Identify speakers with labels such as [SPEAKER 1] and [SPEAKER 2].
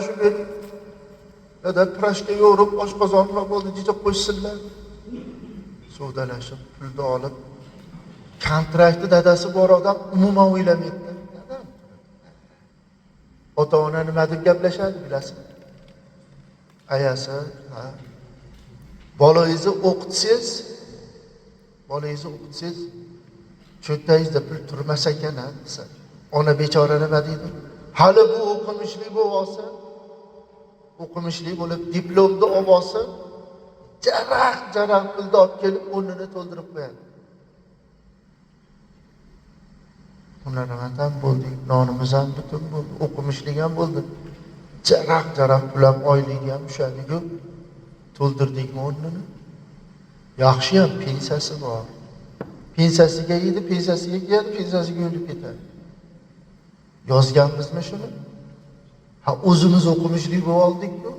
[SPEAKER 1] Shu bir ya da pirashka yo'rib oshqozon nima bo'ldi deja qo'shsinlar. Suvdalashib, pulni olib, kontraktni dadasi bor odam umuman o'ylamaydi. Ota-ona nima deb gaplashadi bilasizmi? Ayasi, bolangizni o'qitsangiz, cho'ntagingizda pul turmas ekan desa, ona bechora nima deydi? Hali bu o'qimishli bo'lib olsin, o'qimishli bo'lib diplomni olib olsin, jaraq pulni olib kelib o'rnini to'ldirib qo'yadi. Ularimiz ham bo'ldik, nonimiz ham butun bo'ldi, o'qimishlik ham bo'ldi. Jaraq pul ham oyligi ham tushadi-ku, to'ldirdikmi o'rnini? Yaxshi ham pensiyasi bor. Pensiyasiga yeydi, pensiyasiga kiyadi, pensiyasiga o'lib ketadi. Yozganmizmi shuni? O'zimiz o'qimishli bo'lib oldik-ku.